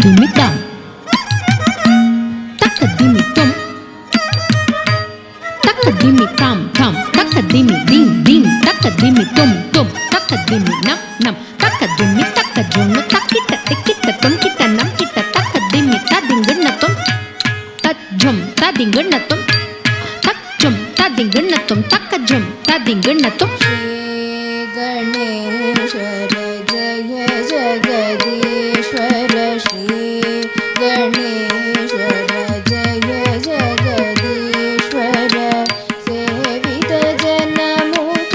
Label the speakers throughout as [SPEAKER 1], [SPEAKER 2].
[SPEAKER 1] dimi dam, taka dimi dum, taka dimi tam tam, taka dimi dim dim, taka dimi dum dum, taka dimi nam nam, taka dimi taka dunu, takita tikita tum kita nam kita, taka dimi ta dingana tum, ta jum ta dingana tum, tak jum ta dingana tum, taka jum ta dingana tum.
[SPEAKER 2] Ganeshwar जय जगदीश्वर श्री गणेश्वर जय जगदीश्वर सेवित जनमुख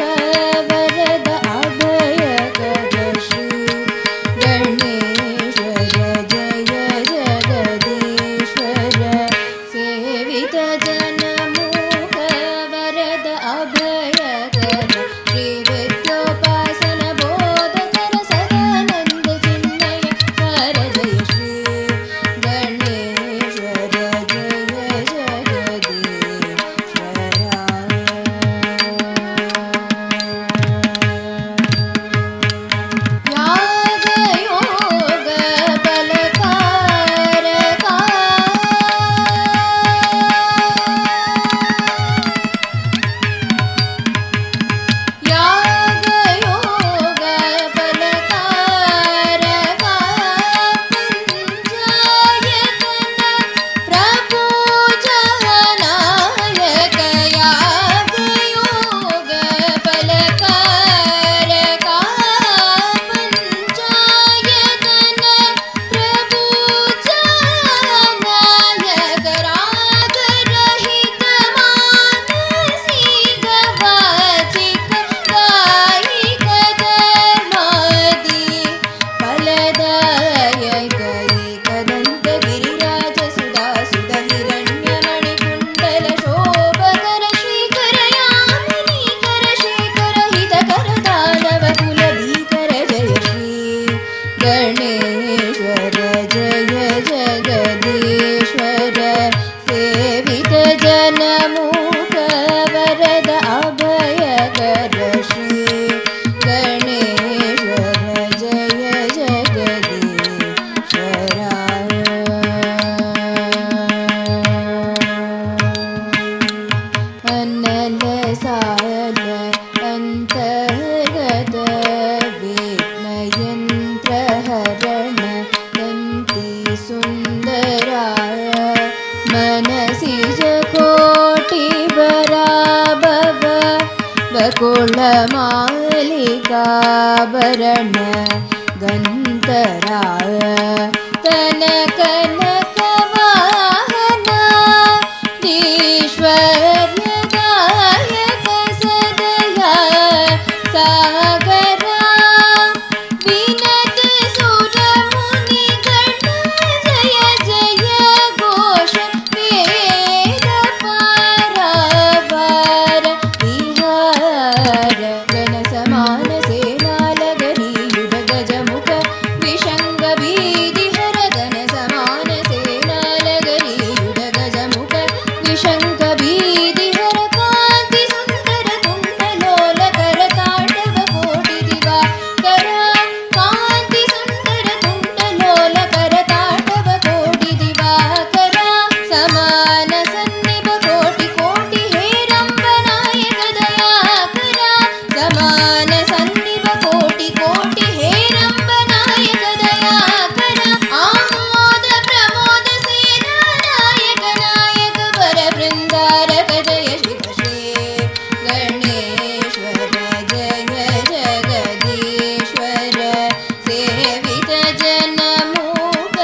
[SPEAKER 2] वरद अभयकर श्री गणेश्वर जय जगदीश्वर सेवित जनमुख वरद अभयकर श्री विद्योपासन बोधकर सदानंद चिन्मय कर जय श्री गणेश्वर जय जगदीश्वरा याग योग बलकारका याग योग बलकारका पंचायतन प्रभु जनायक याग योग बलकारका पंचायतन प्रभु जनायक राग रहित मानसी गवाचिक गायिक धर्मादि फलदायक एकदंत गिरिराज सुधा सुध हिरण्यमणि कुंडल शोभकर श्रीकर यामिनी कर शेखर हितकर दानव कुल भीकर जय श्री गणेश्वर जय जगदीश्वर सेवित जनमुख वरद अभयकर श्री गणेश्वर जय जगदीश्वरा अनल साल अंतर्गत विघ्न यंत्र हरण दंती सुंदराय मनसी कोटि बराभव बकुल मालिकाभरण गंतराय तन कनक वाहन ईश्वर्यदायक सदया सागरा विनत सुर मुनि गण जय जय घोष वेद पारावार विहार गण समान सेना लगरी युध गजमुख विशंग भीधि हर गण समान सेना लगरी युध गजमुख विशंग भीधि हर कांति सुंदर कुंडलोल कर तांडव कोटि दिवाकर कांति सुंदर कुंडलोल कर तांडव कोटि दिवाकर समान सन्निभ कोटि कोटि हेरंब नायक दयाकर समान सन्निभ कोटि कोटि हेरंब नायक दयाकर आमोद प्रमोद सेना नायक नायक वर वृंदारक जय शिव श्री गणेश्वर जय जगदीश्वर सेवित जनमुख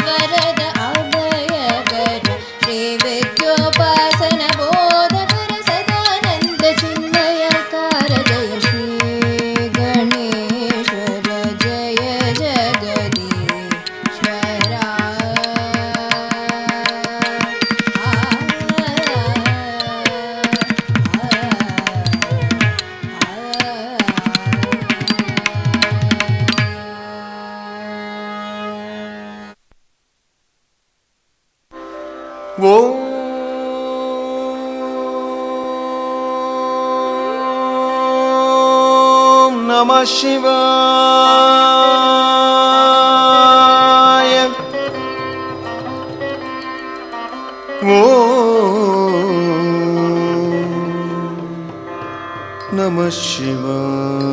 [SPEAKER 2] वरद अभयकर श्री विद्योपासन बोधकर सदानंद चिन्मय कर जय श्री गणेश्वर जय जगदीश्वरा
[SPEAKER 3] ஓம் நம சிவாய Namah Shivaya.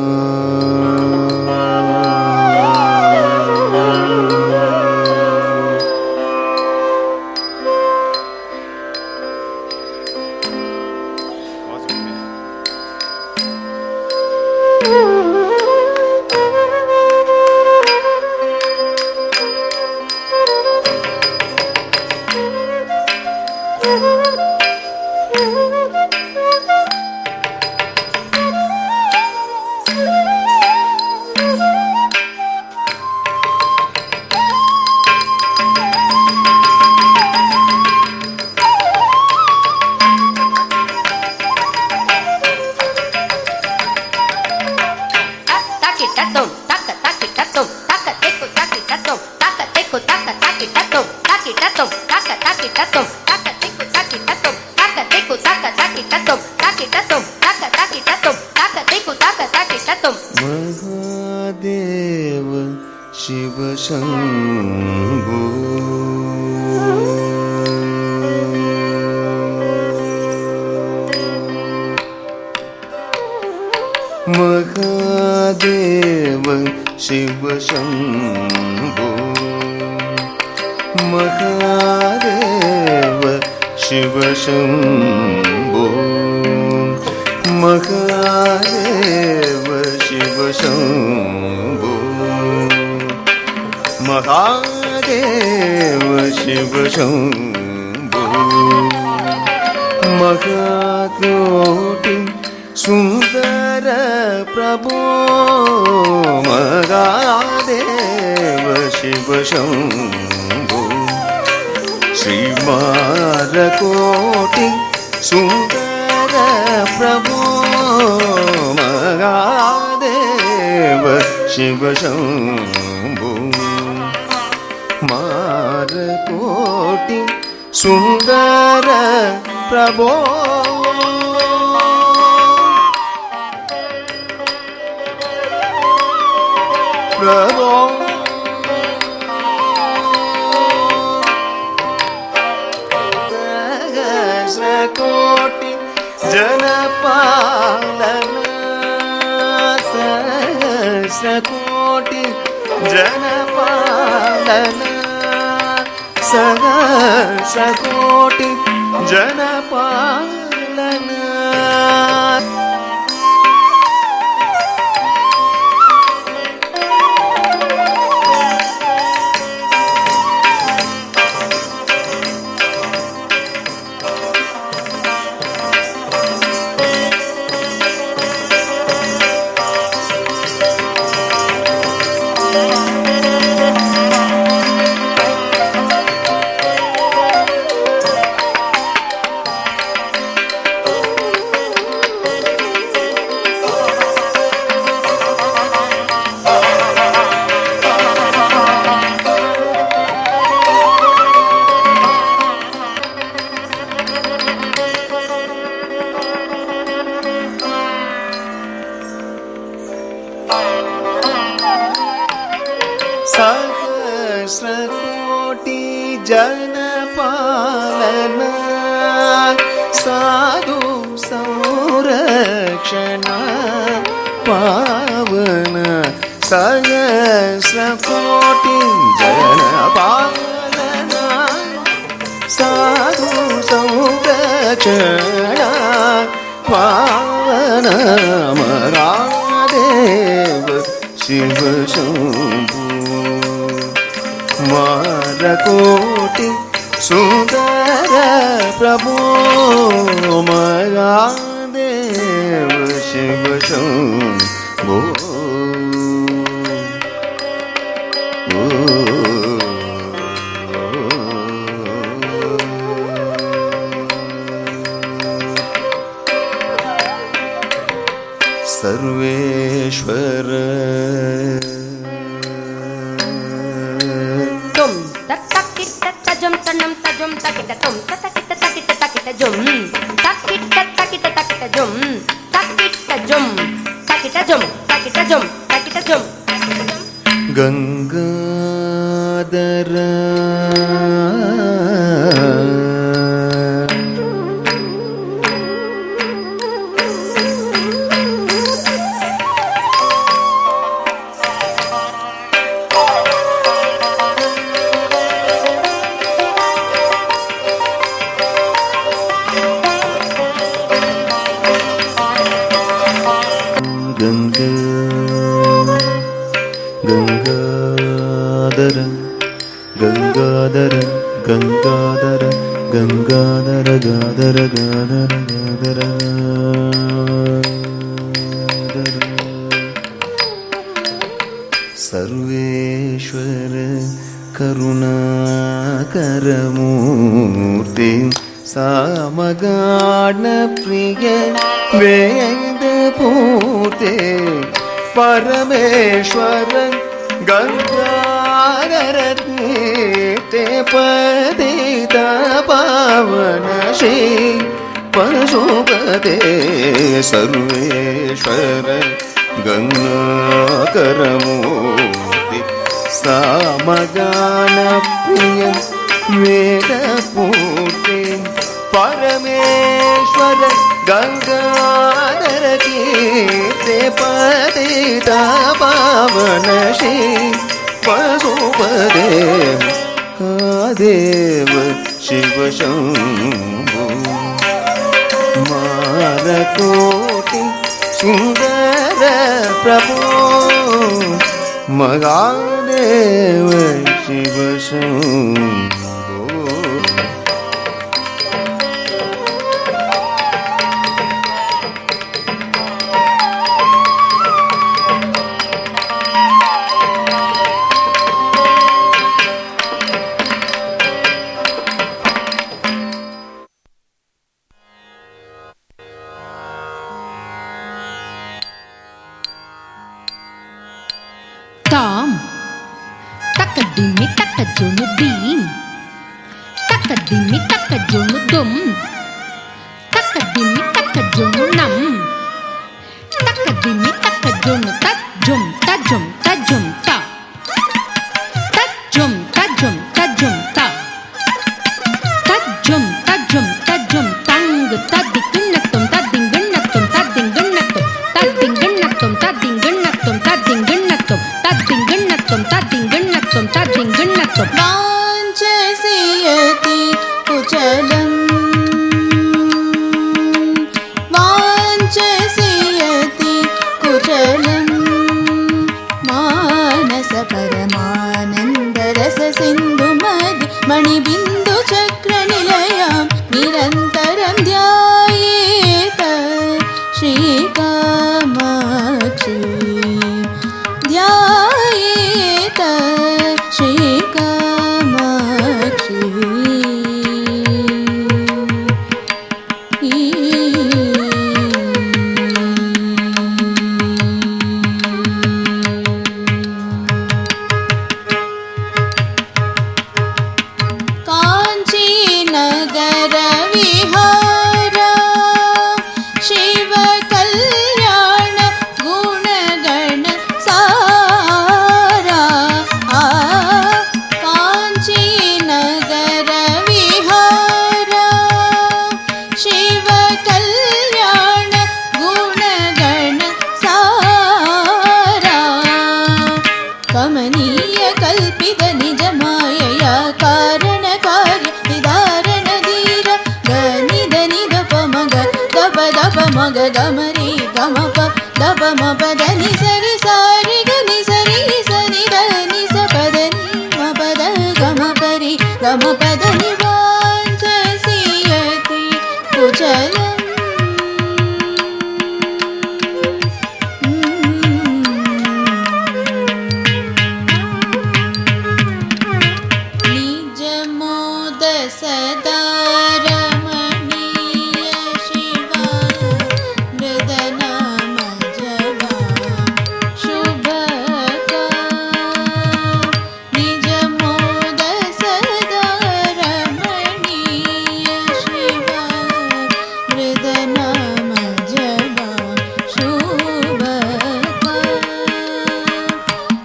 [SPEAKER 3] महादेव शिव शंभो महादेव शिव शंभो महादेव शिव शंभो महादेव शिव शंभो महादेव शिव शंभो महाकोटि सुंदर प्रभो महादेव शिव शंभो श्रीमारकोटि सुंदर प्रभो महादेव शिव शंभो मारकोटि सुंदर प्रभो प्रभो सहस्रकोटि जनपालन सहस्रकोटि जनपालन सहस्रकोटि जनपालन सहस्रकोटि जनपालन साधु संरक्षण पावन सहस्रकोटि जनपालन साधु संरक्षण पावन महादेव शिव शंभो मारकोटि सुंदर प्रभो महादेव शिव शंभो सर्वेश्वर
[SPEAKER 1] तुम तकिट तजम तनम तजम तकिट तुम तकिट तकिट तकिट जुम तकिट तकिट तकिट जुम तकिट जुम तकिट जुम तकिट जुम तकिट जुम
[SPEAKER 3] गंगाधर ಗಂಗಾಧರ ಗಂಗಾಧರ ಗಂಗಾಧರ ಗಾಧರ ಗಾಧರ ಗಾಧರ ಸರ್ವೇಶ್ವರ ಕರುಣಾಕರಮೂರ್ತಿ ಸಾಮಗಾನ ಪ್ರಿಯ ವೇದ ಪೂರ್ತಿ ಪರಮೇಶ್ವರ ಗಂಗಾಧರ ತೀರ್ಥೆ ಪತಿತ ಪಾವನ ಶ್ರೀ ಪಶುಪತೆ ಸರ್ವೇಶ್ವರ ಗಂಗಾಕರಮೂರ್ತಿ ಸಾಮಗಾನ ಪ್ರಿಯ ವೇದ ಪೂರ್ತಿ ಪರಮೇಶ್ವರ ಗಂಗಾಧರ ಕೀರ್ತಿ ಪತಿತ ಪಾವನ ಶ್ರೀ ಪಶುಪದೇ ದೇವ ಶಿವ ಶಂಭೋ ಮಾರಕೋಟಿ ಸುಂದರ ಪ್ರಭೋ ಮಗಾದೇವ ಶಿವ ಶಂಭೋ
[SPEAKER 1] தாம் தக்க திம்மி தக்க ஜொனு தீம் தக்க திம்மி தக்க ஜொனு தும் தக்க திம்மி தக்க ஜொனு நம் தக்க திம்மி தக்க ஜொனு தஜ்ஜும் தஜ்ஜும் தஜ்ஜும் தா தஜ்ஜும் தஜ்ஜும் தஜ்ஜும் தா தஜ்ஜும் தஜ்ஜும் தஜ்ஜும் தங்கு ததிக்குன்னத்தும் ததிங்குன்னத்தும் ததிங்குன்னத்தும் ததிங்குன்னத்தும் ததிங்குன்னத்தும் ததிங்குன்னத்தும் தத்திங்கண்ணத்தும் தத்திங்கண்ணத்தும் தத்திங்கண்ணத்தும்
[SPEAKER 2] வாஞ்சசியதி குச்சலம் வாஞ்சசியதி குச்சலம் மானச பரமானந்த ரச சிந்து மதி மணிபிந்து சக்கர நிலையம் நிரந்தரம் த்யாயேத ஸ்ரீ காமாட்சி ध्यायेत श्री कामाक्षी कांची नगर विहार शिव कल्याण गुणगण सारा कांची नगर विहार शिव कल्याण गुणगण सारा कमनीय कल्पित निज मायया कारण कार्य निधारण धीर गनिध निध पमग दप दप मग गमरी गमप दप मप దని సరి సారి గని సరి సని దని సపదని మపద గమ పరి గమ పదని వాంఛసియతి కుచలం నిజ మోద సదా రమణీయ శివ మృదనామ జపా శుభ నిజ మోద సదా రమణీయ శివ మృదనామ జపా శుభ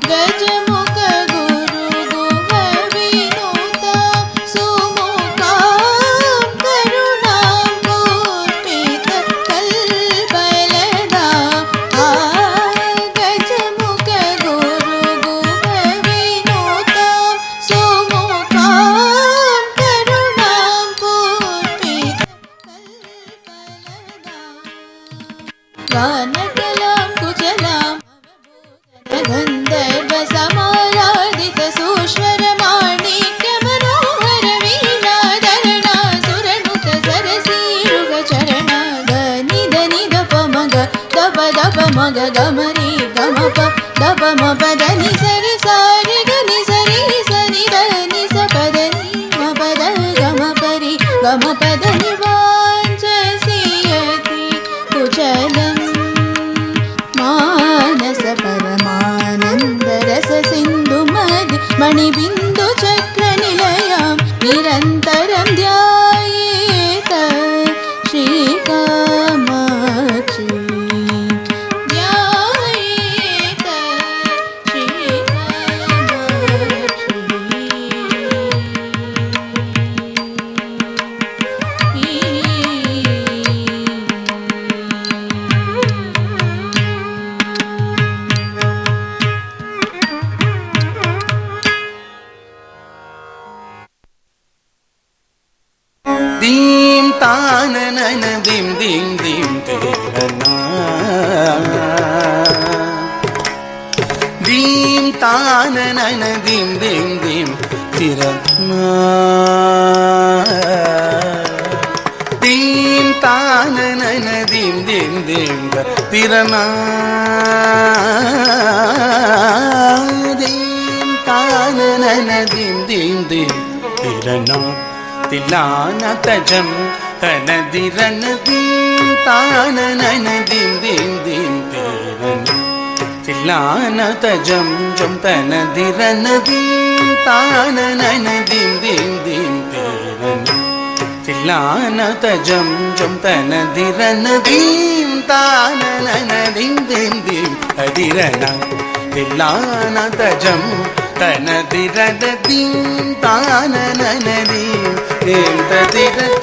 [SPEAKER 2] గజముఖ గురు గుహ వినుత సుముఖ మగ గమరి గమప దప మపద ని సరి సారి గని సరి సరి దని సపదని మపద గమపరి గమపద ని వాంఛసియతి కుశలం మానస పరమానంద రస సింధు మది మణిబిందు చక్ర నిలయం నిరంతరం ధ్యాయేత శ్రీకామాక్షి ధ్యాయేత
[SPEAKER 4] दीं ताननन दिं दिं दिं तेरना दीं ताननन दिं दिं दिं तिरना दीं ताननन दिं दिं दिं तिरना दीं ताननन दिं दिं दिं तिरना तिलाना तजम तनदिरन दीं ताननन दिं दिं दिं तेरन तिलाना तजम जम तनदिरन दीं ताननन दिं दिं दिं तेरन तिलाना तजम जम तनदिरन दीं ताननन दिं दिं दिं अदिरना तिलाना तजम तनदिरन दीं ताननन दीं दिं तदिरन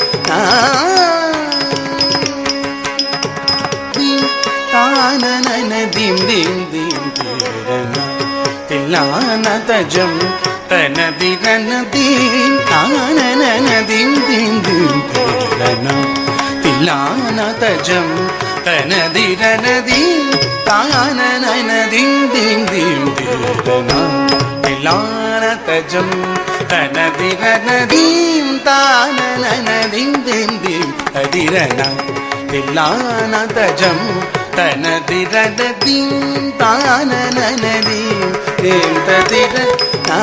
[SPEAKER 4] दीं ताननन दिं दिं दिं तेरन तिलाना तजम तनदिरन दीं ताननन दिं दिं दिं तेरन तिलाना तजम तनदिरन दीं ताननन दिं दिं दिं तेरन तिलाना तजम तनदिरन दीं ताननन दिं दिं दिं अदिरना तिलाना तजम तनदिरन दीं ताननन दिं दिं तदिरना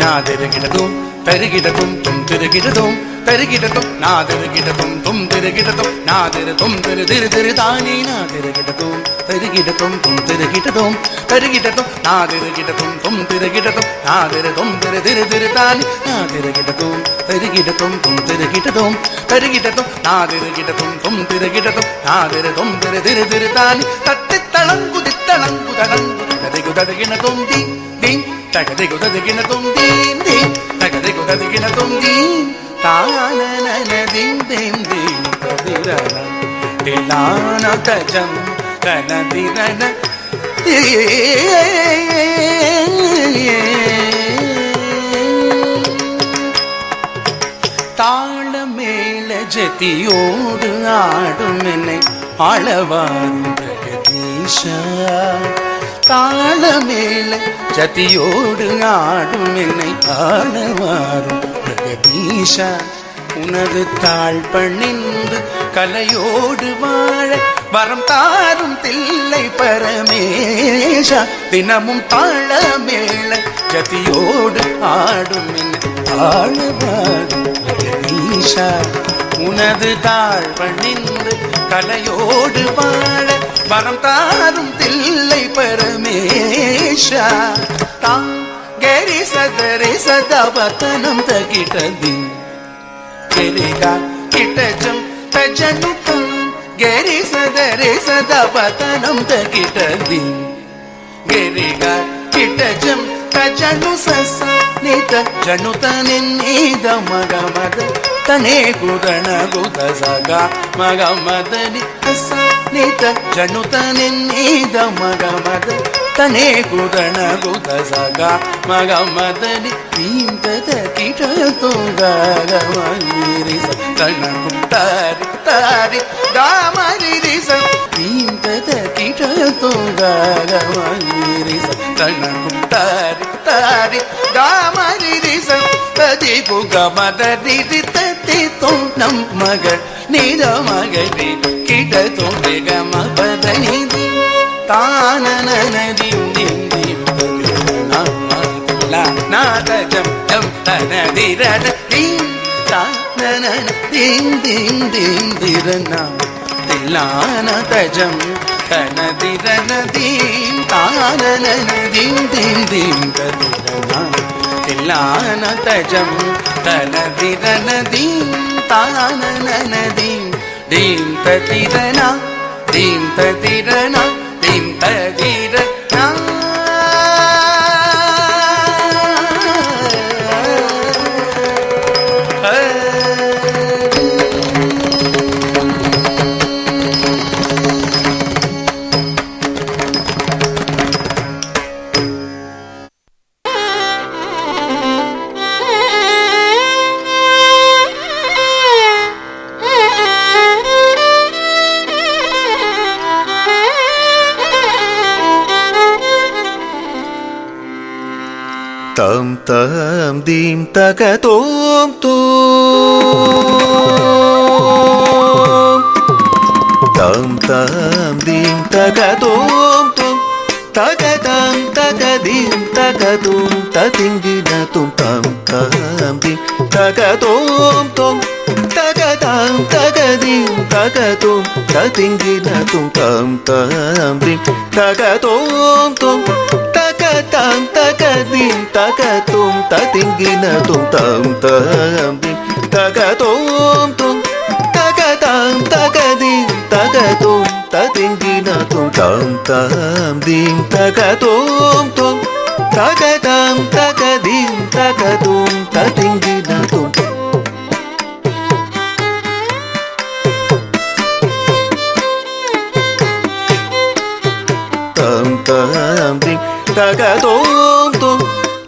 [SPEAKER 4] नादिरगिडतुम तरिगिडतुम तुम तिरगिडतुम तरिगिडतुम नादिरगिडतुम तुम तिरगिडतुम नादिरतुम तिरदिरदिरतानि नादिरगिडतुम तरिगिडतुम तुम तिरगिडतुम तरिगिडतुम नादिरगिडतुम तुम तिरगिडतुम नादिरतुम तिरदिरदिरतानि नादिरगिडतुम तरिगिडतुम तुम तिरगिडतुम तरिगिडतुम नादिरगिडतुम तुम तिरगिडतुम नादिरतुम तिरदिरदिरतानि तत्तित्तळंगुदित्तळंगु तळंगु तगदिगुदगिनतुम दि दि तगदिगुदगिनतुम दि दि तगदिगुदगिनतुम दि ताननन दिं दिं दिं तदिरन तिलाना तजम तनदिरन தாளமேல ஜதியோடு ஆடும் என்னை ஆளவாரும் பிரகதீஷா தாளமேல ஜதியோடு ஆடும் என்னை ஆளவாரும் பிரகதீஷா உனது தாழ் பணிந்து கலையோடு வாழ வரம் தாரும் தில்லை பரமேஷா தினமும் தாளமேள ஜதியோடு ஆடும் என்னை ஆளவாரும் பிரகதீஷா உனது தாழ் பணிந்து கலையோடு வாழ வரம் தாரும் தில்லை பரமேஷா தாம் கரி சதரி சதவதனம் தகிட்டதி கரிகா கிட்டஜம் தஜனுதம் கரி சதரி சதவதனம் தகிட்டதி கரிகா கிட்டஜம் தஜனு சச நித ஜனுதனித மகமத தனே குதன குத சகா மகமதனி ச நித ஜனுதனித மகமத தனே குதன குத சகா மகமதனி தீந்தத கிட தோங்கமரி சன குட்டாரி தாரி காமரி ச தீந்தத கிட தோங்கமரி சன குட்டாரி தாரி காமரி ச ததி புகமதரி தத்தி தோம் நம் மகள் நித மகரி கிட தொம்பி கம பத நிதி தான நதிம் திம் திம் நாதஜம் ஜம் தனதிரட தீம் தான திம் திம் திம் திரனா தில்லான தஜம் தனதிரன தீம் தான திம் திம் திம் ததிரனா தில்லான தஜம் தனதிரன தீம் தான தீம் தீம் ததிரனா தீம் ததிரனா தீம் ததிரனா
[SPEAKER 3] tam tam dim taka tom tom tam dim taka tom taka tam taka dim taka tom tatingina tom tam dim taka tom taka tam taka dim taka tom tatingina tom tam dim taka tom tam taka dim taka tom tatingina tom tam dim taka tom taka tam taka dim taka tom tatingina tom tam dim taka tom taka tam taka dim taka tom tatingina tom tam dim taka tom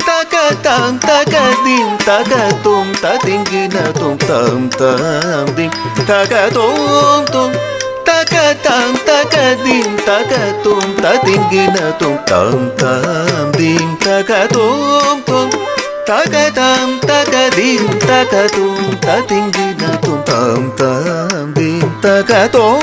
[SPEAKER 3] taka tam taka dim taka tom tatingina tom tam dim taka tom taka tam taka dim taka tom tatingina tom tam dim taka tom taka tam taka dim taka tom tatingina tom tam dim taka tom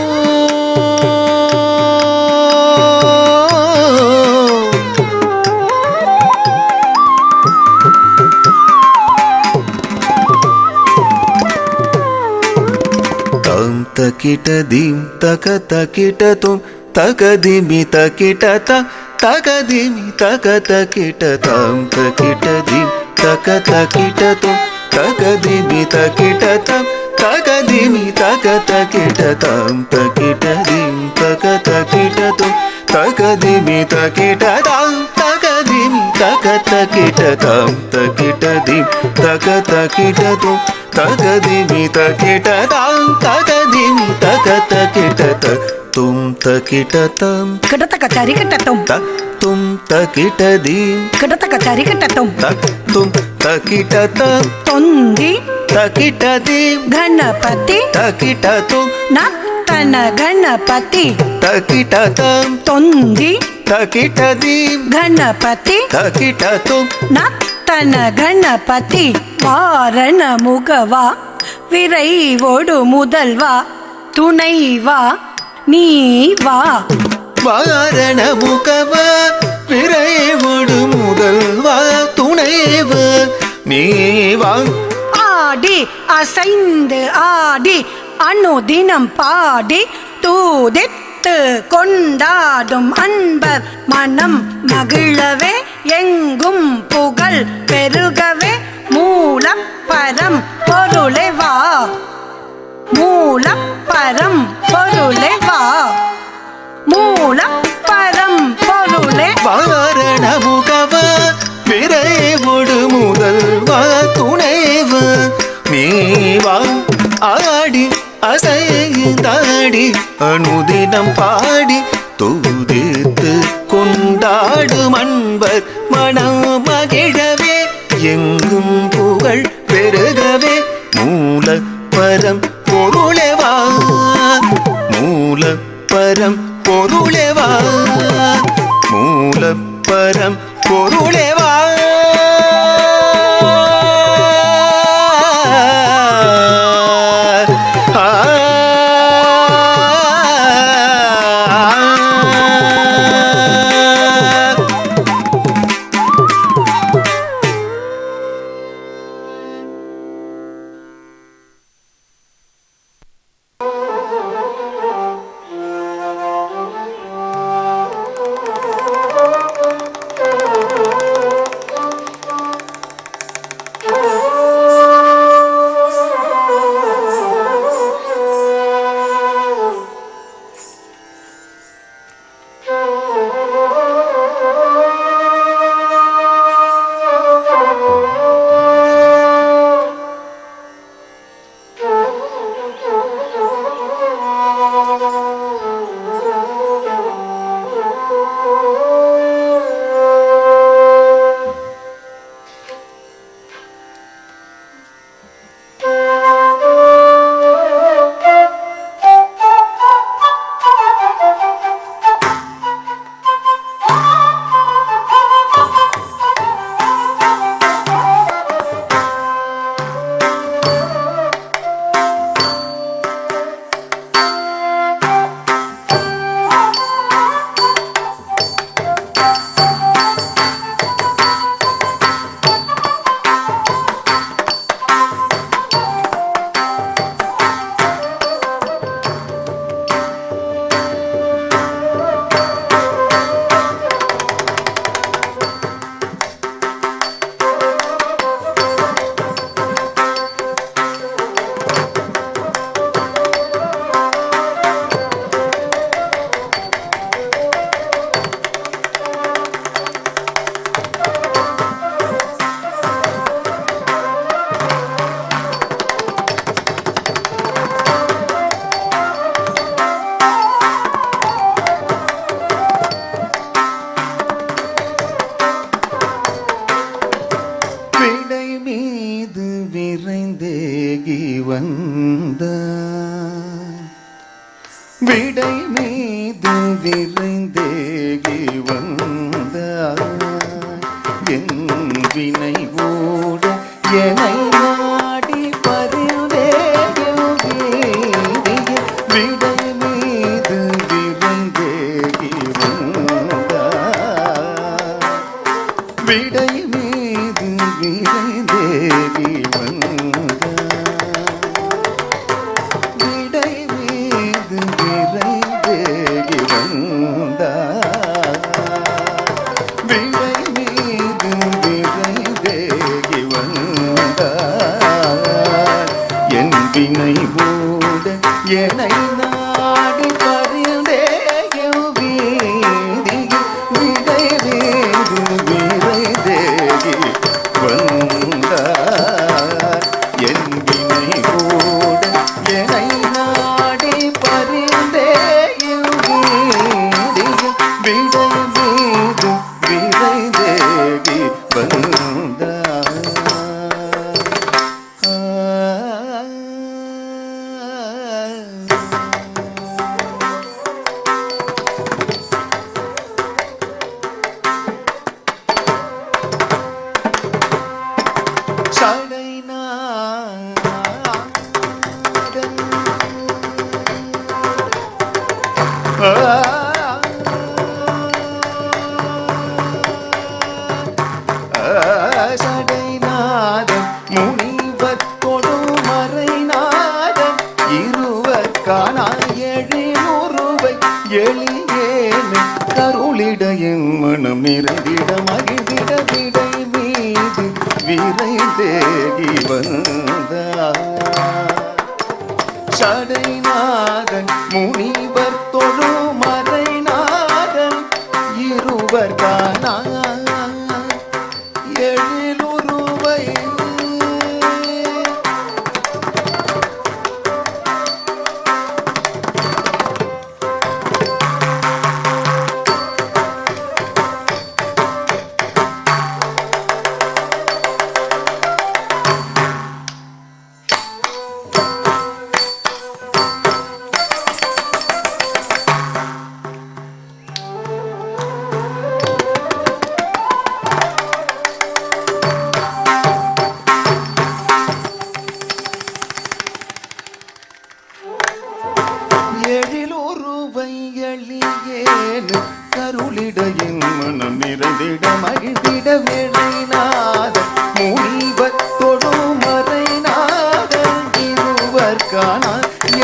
[SPEAKER 3] takita dim taka takita tum takadimi takita ta takadimi taka takita tam takita dim taka takita tum takadimi takita tam takadimi taka takita tam takita dim taka takita tum takadimi takita tam takadimi taka takita tam takita dim taka takita tum takadimi takita tam takadimi taka takita ta tum takita tam
[SPEAKER 1] kadata kari katatum
[SPEAKER 3] ta tum takita dim
[SPEAKER 1] kadata kari katatum
[SPEAKER 3] ta tum takita tam
[SPEAKER 1] tondi
[SPEAKER 3] takita dim
[SPEAKER 1] ganapati
[SPEAKER 3] takita tum
[SPEAKER 1] nattana ganapati
[SPEAKER 3] takita tam
[SPEAKER 1] tondi
[SPEAKER 3] takita dim
[SPEAKER 1] ganapati
[SPEAKER 3] takita tum
[SPEAKER 1] nattana ganapati வாரண முகவா விரைவோடு முதல்வா துணைவா நீ வா
[SPEAKER 3] வாரண முகவா விரைவோடு முதல்வா துணைவா நீ வா
[SPEAKER 1] ஆடி அசைந்து ஆடி அனுதினம் பாடி தூதித்து கொண்டாடும் அன்பர் மனம் மகிழவே எங்கும் புகழ் பெருகவே மூலப்பரம் பொருளை வா மூலப்பரம் பொருளை வா மூலப்பரம் பொருளை
[SPEAKER 3] வாரண முகவா விரைவோடு முதல்வா துணைவா நீ வா ஆடி அசைந்தாடி அனுதினம் பாடி தூதித்து கொண்டாடும் அன்பர் மனம் மகிழவே எங்கும் புகழ் பெருகவே மூலப்பரம் பொருளேவா மூலப்பரம் பொருளேவா மூலப்பரம் பொருளேவா ஆ மீது விரைந்தேகி வந்த விடை மீது விரைந்தேகி வந்த என் வினை ஓட என்னை நாடி பரிந்தேகி விடை மீது விரைந்தேகி வந்த விடை மீது விரைந்தேகி வந்த விடை மீது விரைந்தேகி வந்த விடை மீது விரைந்தேகி வந்த என் வினை ஓட என்னை நாடி பரிந்தேகி விடை மீது விரைந்தேகி வந்த என் வினை ஓட என்னை நாடி பரிந்தேகி விடை மீது விரைந்தேகி வந்த சடைநாதன் முனிவர் கொடுமறைநாதன் இருவர் காணாயெழிலுருவை எளியேனு கருளிட என் மனம் நிறைந்திட மகிழ்ந்திட விடை மீது விரைந்தேகி வந்தார் சடைநாதன் முனிவர் தொழுமறைநாதன் இருவர் காணா எழிலுருவை எழிலுருவை எளியேனு கருளிட என் மனம் நிறைந்திட மகிழ்ந்திட விடைநாதன் முனிவர் தொழுமறைநாதன் இருவர் காணா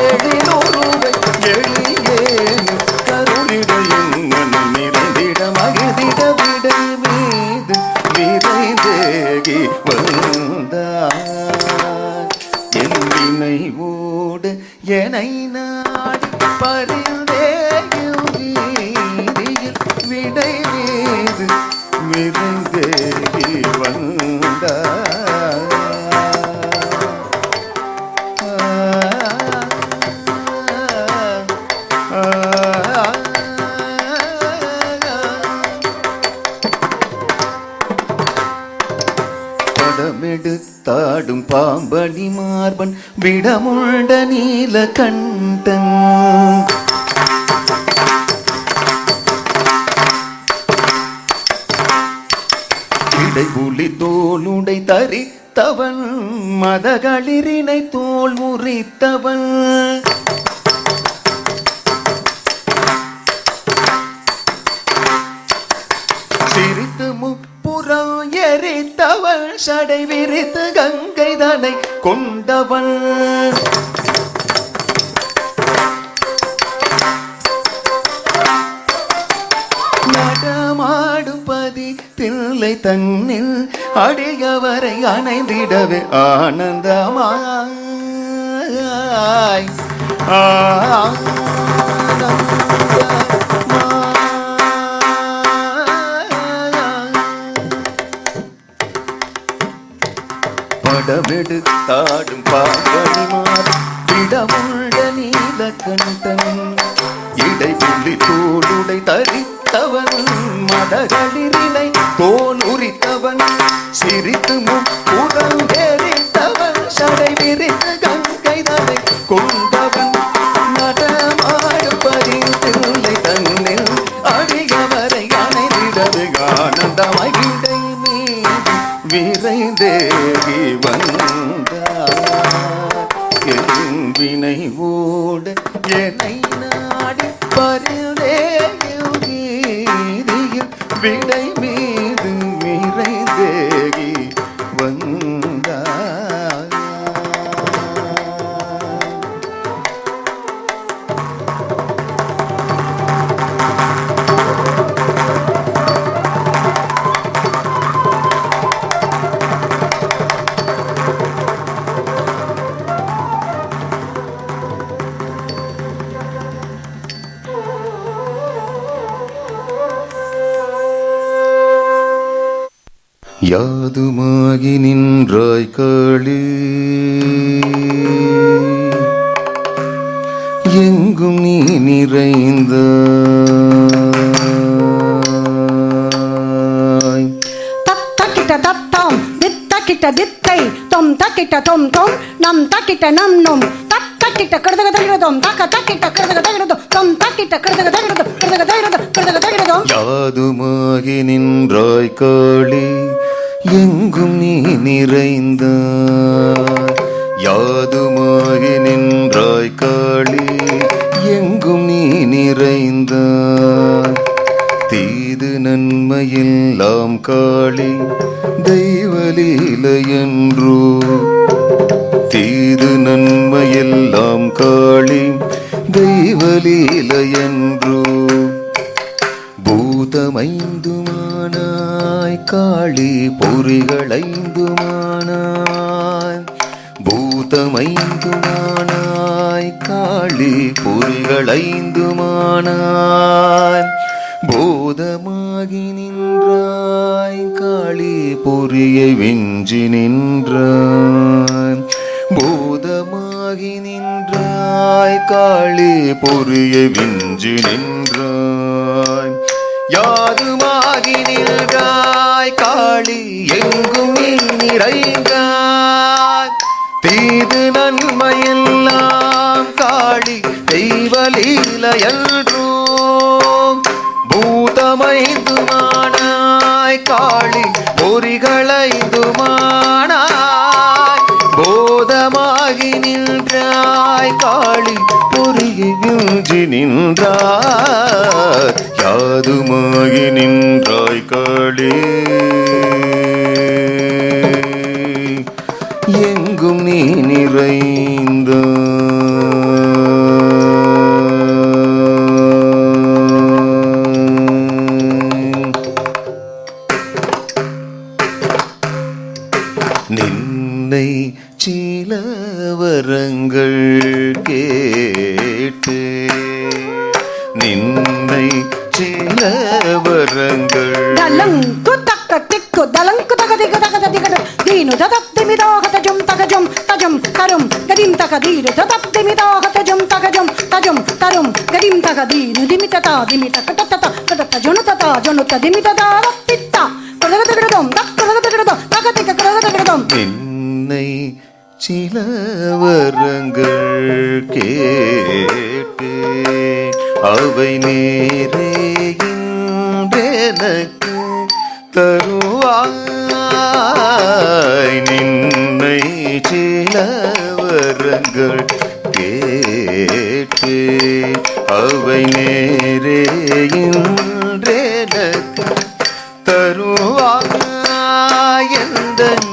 [SPEAKER 3] எழிலுருவை எளியேனு கருளிட என் மனம் நிறைந்திட மகிழ்ந்திட விடை மீது விரைந்தேகி வந்தார் என் வினை ஓடு என்னை நாடி பரிந்தேகி விடை மீது விரைந்தேகி வந்தார் படமெடுத்தாடும் பாம்பணி மார்பன் விடமுண்ட நீல கண்டன் இடைபுலி தோளுடை தரித்தவன் மதகளிரினை தோல் முறித்தவன் சிரித்து முப்புறம் எரித்தவன் சடை விரித்து கங்கை தனை கொண்டவன் நடமாடும் பதி தில்லை தன்னில் அடியவரை அணைந்திடவே ஆனந்தமாய் படமெடுத்தாடும் பாம்பணிமார் விடமுண்ட நீல கண்டன் இடைப்புள்ளி தோளுடை தரித்தவன் மதகளிரினை தோல் உரித்தவன் சிரித்து முப்புறம் தேகி வந்தார் என் வினை ஓட என்னை நாடி பருதேயும் வீதியில் விடை மீது விரை தேகி வந்தார். யாதுமாகி நின்றாய் காளி எங்கும் நீ நிறைந்தாய்.
[SPEAKER 5] தக்கிட்ட தத்தம் தித்தக்கிட்ட தித்தை தொம் தக்கிட்ட தொம் தொம் நம் தக்கிட்ட நம் நொம் தக்கிட்ட கிருதக தகிரதம் தக்கிட்ட கிருதக தகிரதம் தொம் தக்கிட்ட கிருதக தகிரதம் கிருதக தகிரதம் கிருதக தகிரதம்.
[SPEAKER 3] யாதுமாகி நின்றாய் காளி எங்கும் நீ நிறைந்தாய். யாதுமாகி நின்றாய் காளி எங்கும் நீ நிறைந்தாய். தீது நன்மையெல்லாம் காளி தெய்வலீலையன்றோ. தீது நன்மையெல்லாம் காளி தெய்வலீலையன்றோ. பூதமைந்துமானாய் காளி பொறிகளைந்துமானாய். பூதமைந்துமானாய் காளி பொறிகளைந்துமானாய். போதமாகி நின்றாய் காளி பொறியை வெஞ்சி நின்றாய். போதமாகி நின்றாய் காளி பொறியை வெஞ்சி நின்றாய். யாதுமாகி நின்றாய் காளி எங்கும் நீ நிறைந்தாய். தீது நன்மையெல்லாம் காளி தெய்வலீலையன்றோ. பூதமைந்துமானாய் காளி பொறிகளைந்துமானாய். போதமாகி நின்றாய் காளி பொறியை வீழ்ச்சி நின்றாய். யாதுமாகி நின்றாய் காளி எங்கும் நீ நிறைந்தாய். நின்னை சில வரங்கள் கேட்டு நின்னை சில வரங்கள்
[SPEAKER 5] தலங்கு தக்க திக்கு தலங்கு தக திக தக திக தீனு ததப்திமிதாக தஜம் தகஜம் தஜம் தரும் கதிம் தக தீரு ததப்திமிதாக தஜம் தகஜம் தஜம் தரும் கதிம் தக தீனு திமிததா திமித கததத கதத ஜனுததா ஜனுத திமிததா ரத்தித்தா கதகதகதம் தக்கதகதகதம் தகதிக கதகதகதம்.
[SPEAKER 3] நின்னை சில வரங்கள் கேட்டு அவை நேரே இன்றெனக்கு தருவாய். நின்னை சில வரங்கள் கேட்டு அவை நேரே இன்றெனக்கு தருவாய். எந்தன்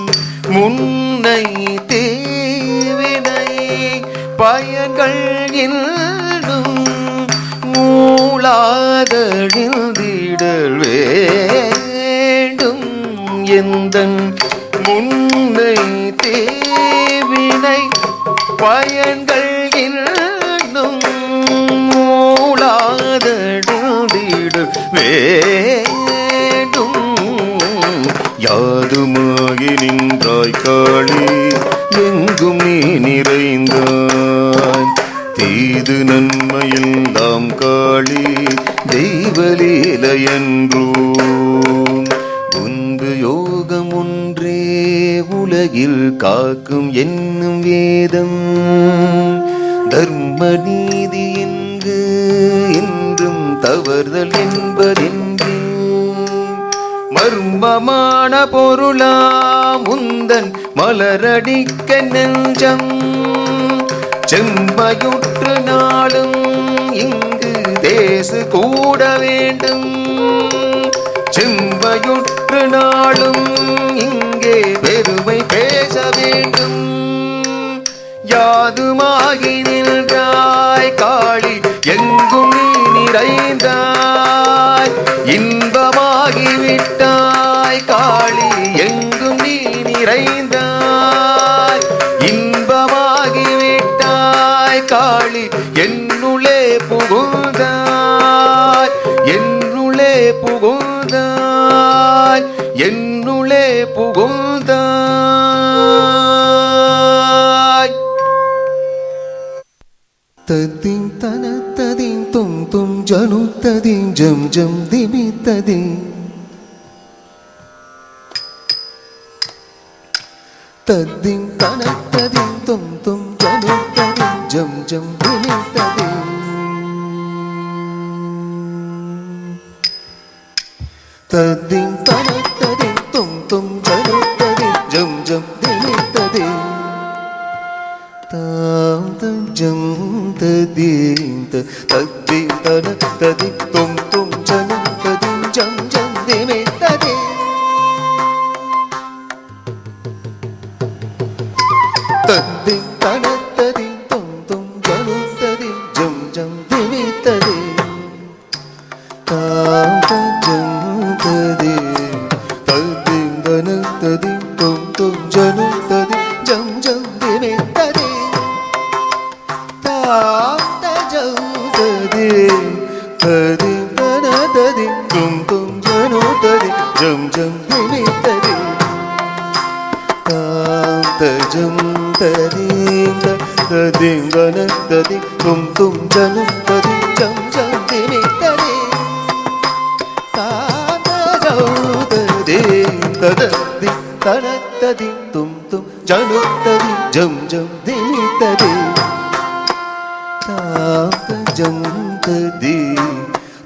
[SPEAKER 3] முன்னை தேவினை பயங்கள் இன்னும் மூளாதழிந்திடல் வேண்டும். எந்தன் முன்னை தேவினை பயங்கள் இன்னும் மூளாதழிந்திடல் வேண்டும். யாதுமாகி நின்றாய் காளி எங்கும் நீ நிறைந்தாய். தீது நன்மையெல்லாம் காளி தெய்வலீலையன்றோ. உந்து யோகம் ஒன்றே உலகில் காக்கும் என்னும் வேதம். தர்ம நீதி என்று என்றும் தவறுதல் என்பதென்றே மர்மமான பொருளாம் உந்தன் மலரடிக்க நெஞ்சம் செம்மையுற்று நாளும் இங்கு தேசு கூட வேண்டும். செம்மையுற்று நாளும் இங்கே பெருமை பேச வேண்டும். யாதுமாகி நின்றாய் காளி எங்கும் நீ நிறைந்தாய். இன்பமாகிவிட்டாய் காளி எங்கும் நீ நிறைந்தாய். இன்பமாகிவிட்டாய் காளி என்னுள்ளே புகுந்தாய். என்னுள்ளே புகுந்தாய். என்னுள்ளே புகுந்தாய். ததிம் தன ததிம் தும் தும் ஜனு ததிம் ஜம் ஜம் திமி ததிம். ததிம் தன ததிம் தும் தும் ஜனு ததிம் ஜம் ஜம் திமி ததிம். ததிம் தன ததிம் தும் தும் ஜனு ததிம் ஜம் ஜம் திமி ததிம். தாம் தம் ஜம் ததிம் ததிம் தன ததிம் தும் தும் ஜனு ததிம் ஜம் ஜம் திமி ததிம். ததிம் தன ததிம் தும் தும் ஜனு ததிம் ஜம் ஜம் திமி ததிம். தாம் தம் ஜம் ததிம் ததிம் தன ததிம் தும் தும் ஜனு ததிம் ஜம் ஜம் திமி ததிம். தாம் தம் ததிம் ததிம் தன ததிம் தும் தும் ஜனு ததிம் ஜம் ஜம் திமி ததிம். தாம் தஜம் ததிம் ததிம் தன ததிம் தும் தும் ஜனு ததிம் ஜம் ஜம் திமி ததிம். தாம் தஜம் ததிம் ததிம் தன ததிம் தும் தும் ஜனு ததிம் ஜம் ஜம் திமி ததிம். தாம் தஜம் ததிம்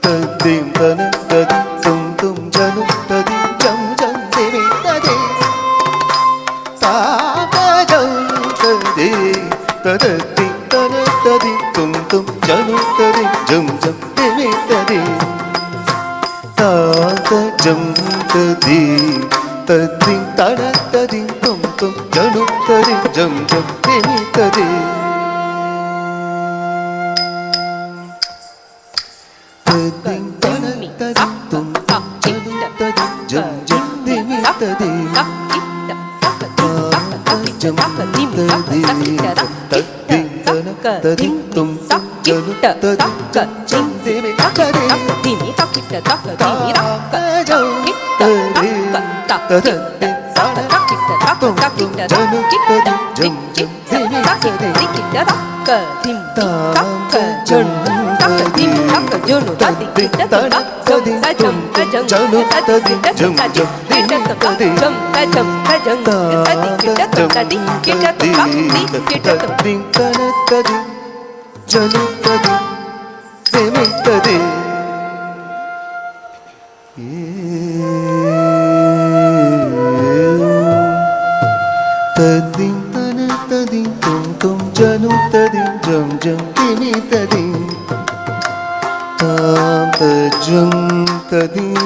[SPEAKER 3] ததிம் தன ததிம் தும் தும் ஜனு ததிம் ஜம் ஜம் திமி ததிம். தாம் தஜம் ததிம் ததிம் தன ததிம் தும் தும் ஜனு ததிம் ஜம் ஜம் திமி ததிம். தாம் தஜம் ததிம் ததிம் தன ததிம் தும் தும் ஜனு ததிம் ஜம் ஜம் திமி ததிம். ததிம் தன ததிம் தும் தும் ஜனு ததிம் ஜம் ஜம் திமி ததிம். ஜம் ததிம் ததிம் தன ததிம் தும் தும் ஜனு ததிம் ஜம் ஜம் திமி ததிம். ததிம் தன ததிம் தும் தும் ஜனு ததிம் ஜம் ஜம் திமி ததிம். தாம் தஜம் ததிம்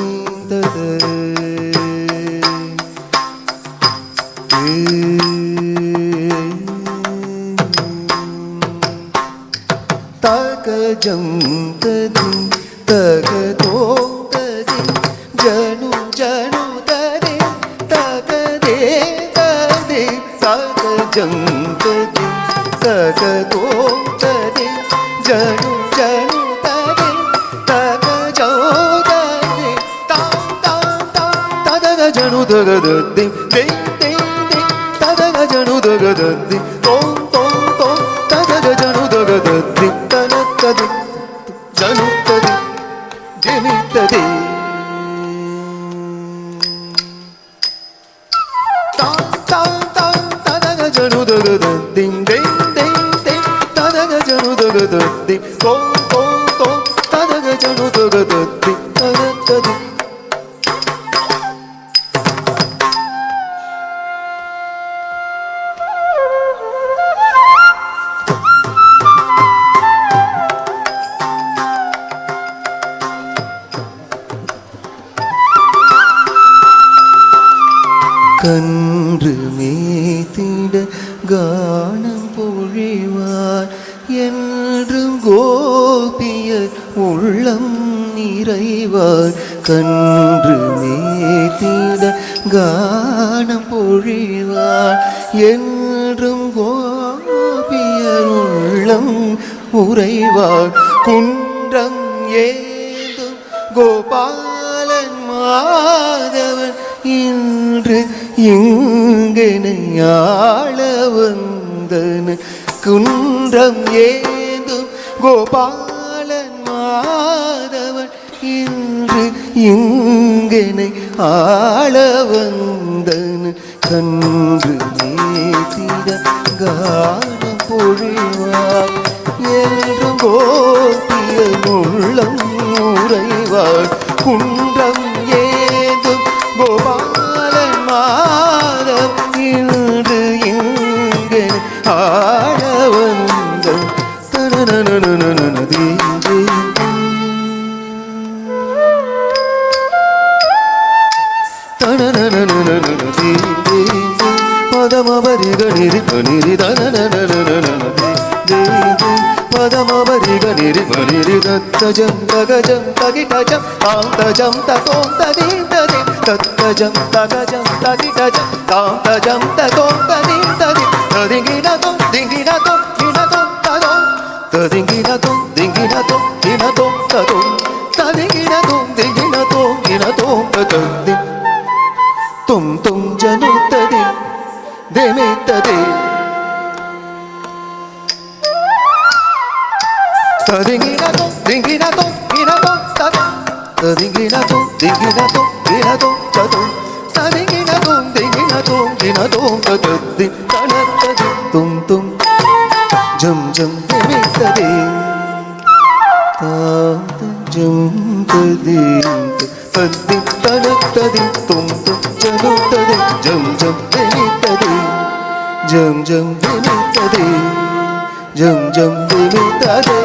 [SPEAKER 3] தகஜம் ததிம் தகதோ ததிம் ஜனு ஜனு ததிம் தகதே ததிம். தகஜம் ததிம் தகதோ ததிம் ஜனு ஜனு ததிம் தகஜோ ததிம். தாம் தாம் தாம் ததக ஜனு தகததிம் திம் திம் திம் ததக ஜனு தகததிம் தோம் தோம் தோம் ததக ஜனு தகததிம் தன ததிம் ஜனு ததிம் திமி ததிம். தாம் தாம் தாம் ததக ஜனு தகததிம் திம் திம் திம் ததக ஜனு தகததிம் தோம் தோம் தோம் ததக ஜனு தகததிம் தன ததிம். கன்று மேத்திட கானம் பொழிவார் என்றும் கோபியர் உள்ளம் நிறைவார் கன்று மேத்திட கானம் பொழிவார் என்றும் கோபியர் உள்ளம் உறைவார் குன்றம் ஏதும் கோபாலன் மாதவன் இன்று இங்கனை ஆள வந்தன குன்றம் ஏதும் கோபாலன் மாதவன் இன்று இங்கனை ஆள வந்தன கன்று மேத்திட கானம் பொழிவார் என்றும் கோபிய உள்ளம் உறைவார் குன்றம் ஏதும் கோபாலன் மாதம் இன்று இங்கே ஆட வந்த தனனனனனனதி தனனனனனனதி பதமபரி கணிரி கணிரி தனனனனனனதி பதமபரி கணிரி கணிரி தத்தஜம் தகஜம் தகிடஜம் ஆந்தஜம் ததோம் ததீம் ததீம் தத்தஜம் தகஜம் தகிடஜம் தாந்தஜம் ததோம் ததீம் ததீம் ததிங்கினதோம் திங்கினதோம் கினதோம் ததோம் ததிங்கினதோம் திங்கினதோம் கினதோம் ததோம் ததிங்கினதோம் திங்கினதோம் கினதோம் ததோம் தும் தும் ஜனுத்ததே தேமேத்ததே ததிங்கினதோம் திங்கினதோம் கினதோம் ததோம் ததிங்கினதோம் திங்கினதோம் கினதோம் ததோம் ததிங்கினதோம் திங்கினதோம் கினதோம் ததோம் தனத்ததே தும் தும் ஜம் ஜம் தேமேத்ததே தாம் ஜம் ததே தத்தி தனத்ததே தும் தும் ஜனுத்ததே ஜம் ஜம் தேமேத்ததே ஜம் ஜம் தேமேத்ததே ஜம் ஜம் தேமேத்ததே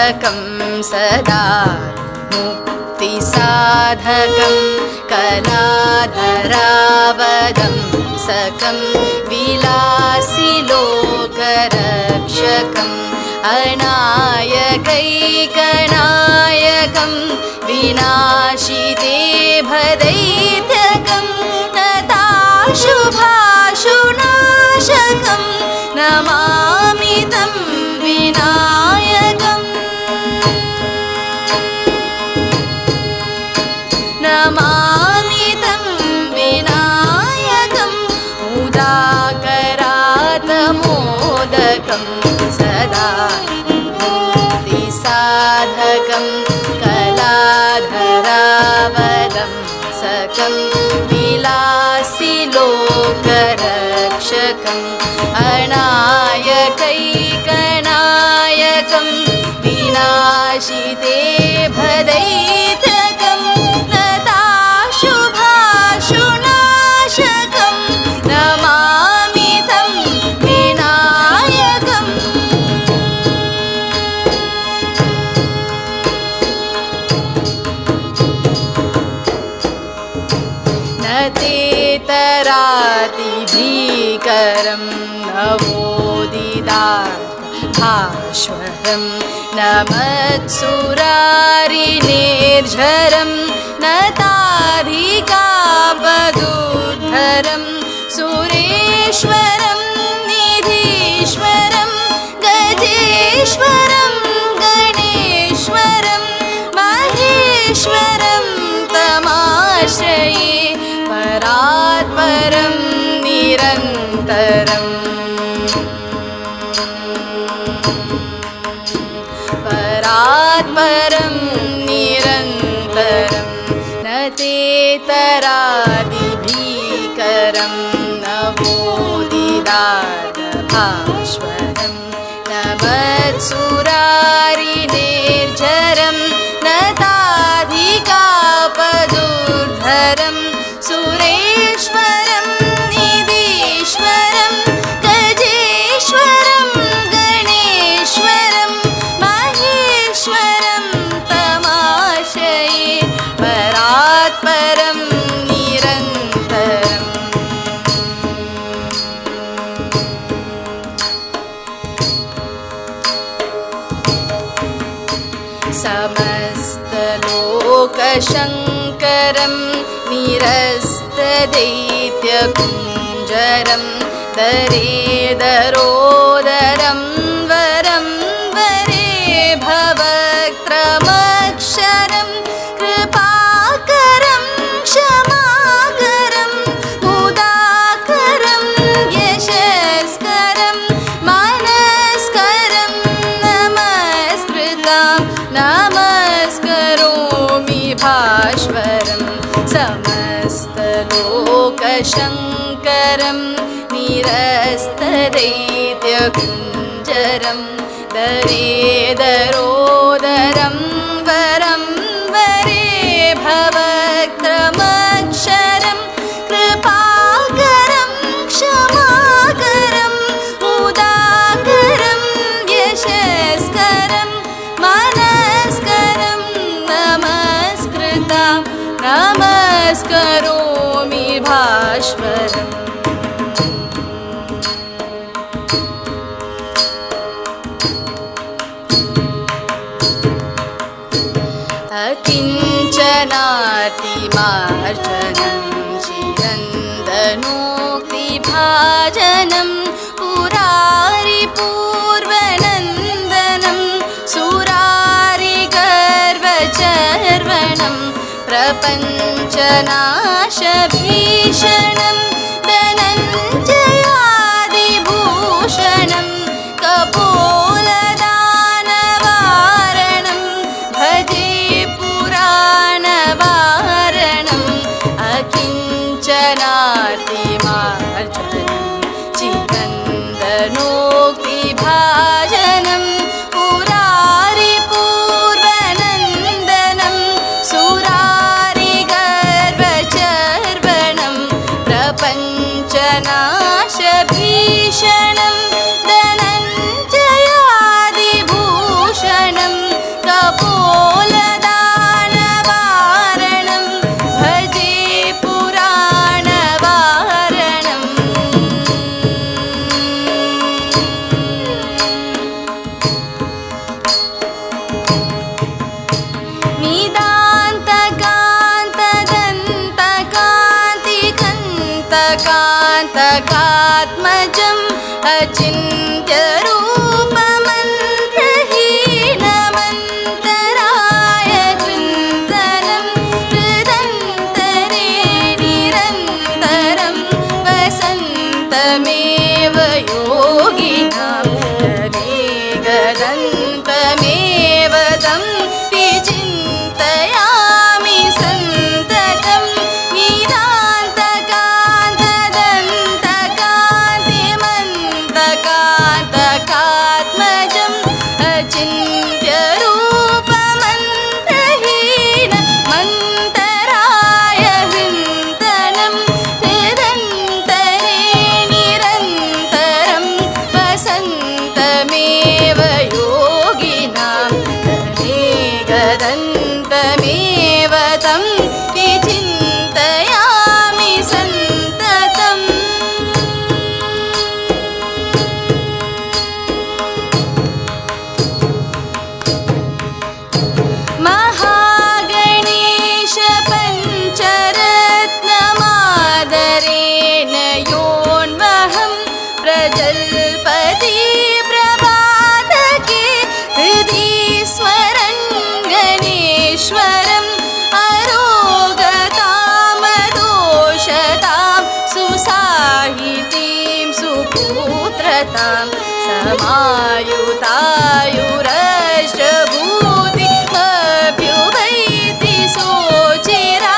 [SPEAKER 2] सकं सदा मुक्तिसाधकं कलाधरावदं सकं विलासिलोकरक्षकम् अनायकैकनायकं विनाशिते भदैत्यकं नताशुभाशुनाशकं नमामि तं विनायकम् नमामि तं विनायकम् उदाकरातमोदकं सदा मुक्तिसाधकं कलाधरावदं सकं विलासिलोकरक्षकम् अनायकैकनायकं विनाशिते भदैत्यकं नताशुभाशुनाशकं नमामि तं विनायकम् न तेतरातिभीकरं नवोदिताभास्वरं न मत्सुरारिनिर्झरं न ताधिकापदुद्धरं सुरेश्वरं निधीश्वरं गजेश्वरं गणेश्वरं महेश्वरं तमाश्रये परात्परं निरन्तरम् परात्परं निरन्तरं न तेतरादिभीकरं नवोदिताभास्वरं न मत्सुरारिनिर्झरं न ताधिकापदुर्धरं सुरेश्वरं निधीश्वरं गजेश्वरं गणेश्वरं महेश्वरं तमाश्रये परात्परं निरन्तरम् समस्तलोकशङ्करं निरस्तदैत्यकुञ्जरं दरेदरोदरं वरं वरे भवक्त्रमक्षरं कृपाकरं क्षमाकरं उदाकरं यशस्करं मनस्करं नमस्कृतां नमस्करोमि भास्वरं समस्तलोकशङ्करं निरस्तदैत्यकुञ्जरं दरेदरोदरं वरं वरे भवक्त्रमक्षरं कृपाकरं क्षमाकरं उदाकरं यशस्करं मनस्करं नमस्कृतां नमस्करोमि भास्वरम् अकिञ्चनातिमार्जनं चिरन्दनोक्तिभाजनं पुरारिपूर्वनन्दनं सुरारिगर्वचर्वणं प्रपञ्चनाशभीषणं धनञ्जयादिभूषणं कपोलदानवारणं भजे पुराणवारणम् अकिञ्चनातिमार्जनं चिरन्दनोक्तिभाजनं पुरारिपूर्वनन्दनं सुरारिगर्वचर्वणं प्रपञ्च निरान्तकात्मजम् अचिन्त्यरूपमन्त्रहीनमन्तराय चिन्तनं हृदन्तरे निरन्तरं वसन्तमेव योगिनां गदन्तमेव तं विचिन्तयामि सन्ततं निरान्तकान्तदन्तकान्तिमन्तकान्तकात्मजम् अचिन्त्यरूपमन्त्रहीनमन्तराय चिन्तनं हृदन्तरे निरन्तरं वसन्तमेव योगिनां गदन्तमेव तं विचिन्तयामि सन्ततम् महागणेश पञ्चरत्नमादरेण योन्वहं प्रजल्पति प्रभातके हृदि स्मरन् गणेश्वरम् अरोगतामदोषतां सुसाहितीं सुपुत्रतां समायुतायुरष्टभूति अभ्युपैति सोचिरा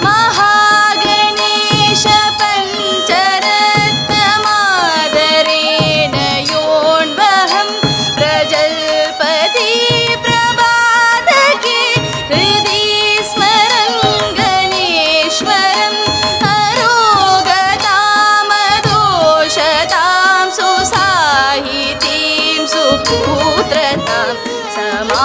[SPEAKER 2] महागणेश पञ्चरत्नमादरेण योन्वहं प्रजल्पति प्रभातके हृदि स्मरन् गणेश्वरम् अरोगतामदोषतां सुसाहितीं सुपुत्रतां समायुतायु